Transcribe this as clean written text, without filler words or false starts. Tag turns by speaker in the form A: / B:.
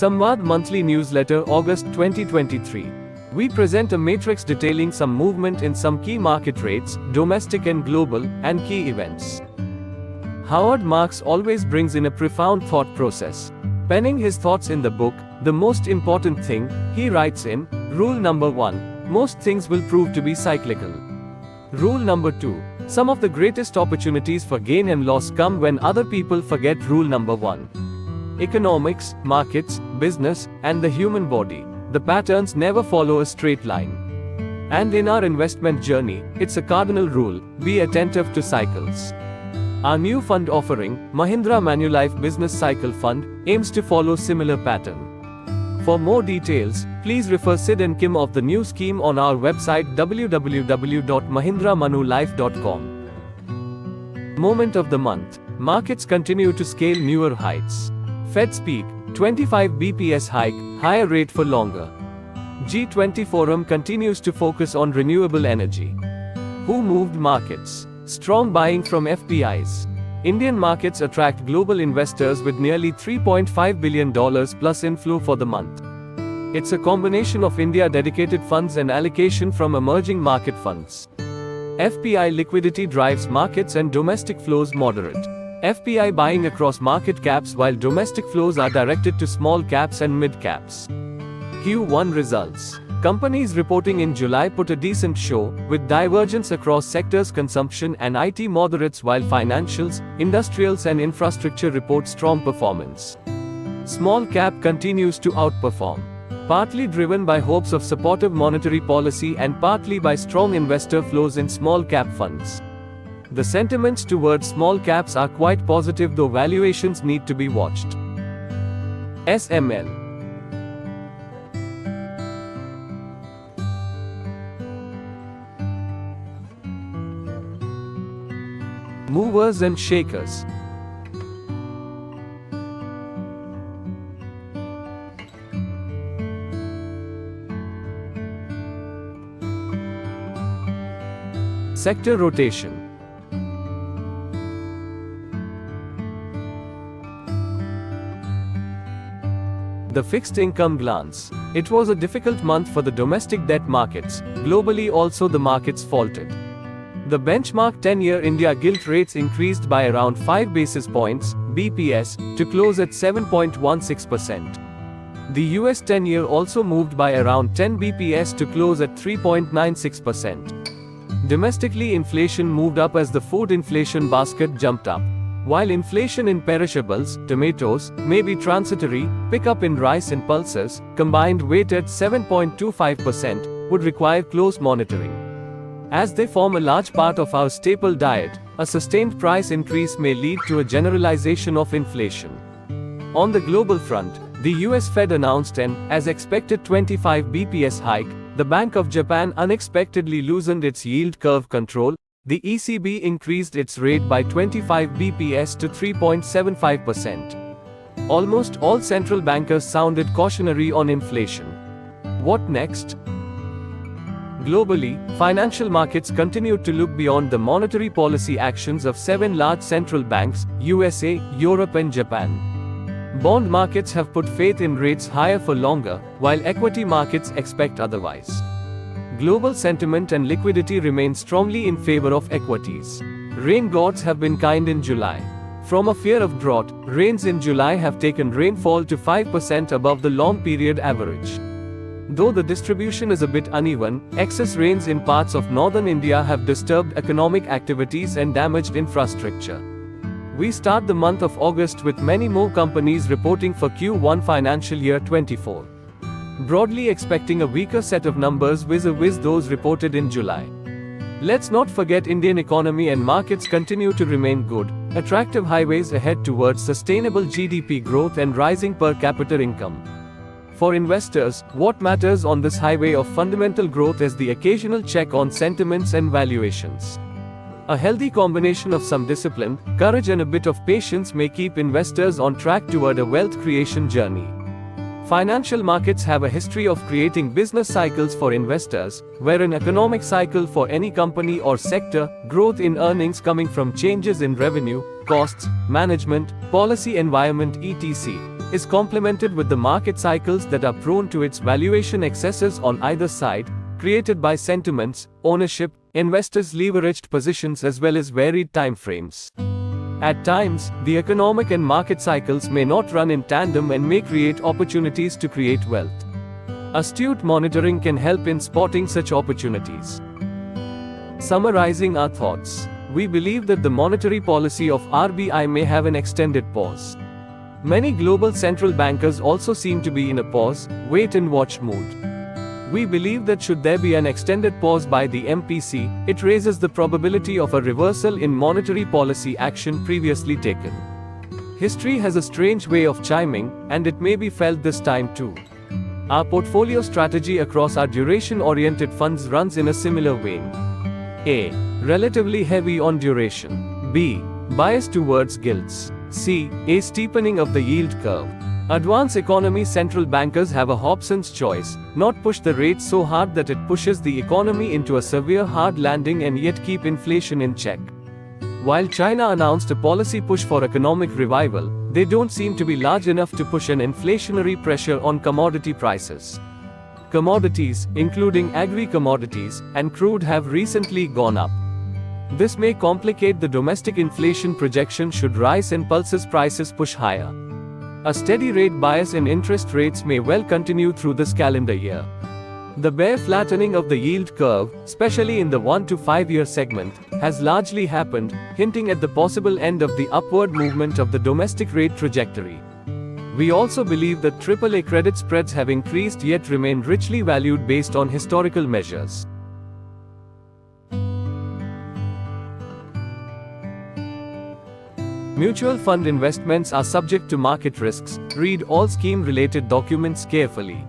A: Samvaad monthly newsletter, August 2023. We present a matrix detailing some movement in some key market rates, domestic and global, and key events. Howard Marks always brings in a profound thought process. Penning his thoughts in the book, The Most Important Thing, he writes in, Rule number 1, most things will prove to be cyclical. Rule number 2, some of the greatest opportunities for gain and loss come when other people forget rule number 1. Economics, markets, business, and the human body, the patterns never follow a straight line. And in our investment journey, it's a cardinal rule, be attentive to cycles. Our new fund offering, Mahindra Manulife Business Cycle Fund, aims to follow similar pattern. For more details, please refer Sid and Kim of the new scheme on our website www.mahindramanulife.com. Moment of the month. Markets continue to scale newer heights. Fed speak, 25 BPS hike, higher rate for longer. G20 forum continues to focus on renewable energy. Who moved markets? Strong buying from FPIs. Indian markets attract global investors with nearly $3.5 billion plus inflow for the month. It's a combination of India-dedicated funds and allocation from emerging market funds. FPI liquidity drives markets and domestic flows moderate. FPI buying across market caps while domestic flows are directed to small caps and mid caps. Q1 results. Companies reporting in July put a decent show, with divergence across sectors. Consumption and IT moderates while financials, industrials and infrastructure report strong performance. Small cap continues to outperform, partly driven by hopes of supportive monetary policy and partly by strong investor flows in small cap funds. The sentiments towards small caps are quite positive, though valuations need to be watched. SML. Movers and shakers. Sector rotation. The fixed income glance. It was a difficult month for the domestic debt markets. Globally also the markets faltered. The benchmark 10-year India gilt rates increased by around 5 basis points, BPS, to close at 7.16%. The US 10-year also moved by around 10 BPS to close at 3.96%. Domestically, inflation moved up as the food inflation basket jumped up. While inflation in perishables, tomatoes, may be transitory, pickup in rice and pulses, combined weight at 7.25%, would require close monitoring. As they form a large part of our staple diet, a sustained price increase may lead to a generalization of inflation. On the global front, the US Fed announced an, as expected, 25 BPS hike. The Bank of Japan unexpectedly loosened its yield curve control. The ECB increased its rate by 25 BPS to 3.75%. Almost all central bankers sounded cautionary on inflation. What next? Globally, financial markets continued to look beyond the monetary policy actions of 7 large central banks, USA, Europe and Japan. Bond markets have put faith in rates higher for longer, while equity markets expect otherwise. Global sentiment and liquidity remain strongly in favor of equities. Rain gods have been kind in July. From a fear of drought, rains in July have taken rainfall to 5% above the long period average. Though the distribution is a bit uneven, excess rains in parts of northern India have disturbed economic activities and damaged infrastructure. We start the month of August with many more companies reporting for Q1 financial year 24. Broadly expecting a weaker set of numbers vis-a-vis those reported in July. Let's not forget Indian economy and markets continue to remain good, attractive highways ahead towards sustainable GDP growth and rising per capita income. For investors, what matters on this highway of fundamental growth is the occasional check on sentiments and valuations. A healthy combination of some discipline, courage and a bit of patience may keep investors on track toward a wealth creation journey. Financial markets have a history of creating business cycles for investors, where an economic cycle for any company or sector, growth in earnings coming from changes in revenue, costs, management, policy environment etc., is complemented with the market cycles that are prone to its valuation excesses on either side, created by sentiments, ownership, investors' leveraged positions as well as varied time frames. At times, the economic and market cycles may not run in tandem and may create opportunities to create wealth. Astute monitoring can help in spotting such opportunities. Summarizing our thoughts, we believe that the monetary policy of RBI may have an extended pause. Many global central bankers also seem to be in a pause, wait and watch mood. We believe that should there be an extended pause by the MPC, it raises the probability of a reversal in monetary policy action previously taken. History has a strange way of chiming, and it may be felt this time too. Our portfolio strategy across our duration-oriented funds runs in a similar vein. A. Relatively heavy on duration. B. Bias towards gilts. C. A steepening of the yield curve. Advanced economy central bankers have a Hobson's choice: not push the rates so hard that it pushes the economy into a severe hard landing and yet keep inflation in check. While China announced a policy push for economic revival, they don't seem to be large enough to push an inflationary pressure on commodity prices. Commodities, including agri-commodities and crude, have recently gone up. This may complicate the domestic inflation projection should rice and pulses prices push higher. A steady rate bias in interest rates may well continue through this calendar year. The bear flattening of the yield curve, especially in the 1 to 5 year segment, has largely happened, hinting at the possible end of the upward movement of the domestic rate trajectory. We also believe that AAA credit spreads have increased yet remain richly valued based on historical measures. Mutual fund investments are subject to market risks. Read all scheme-related documents carefully.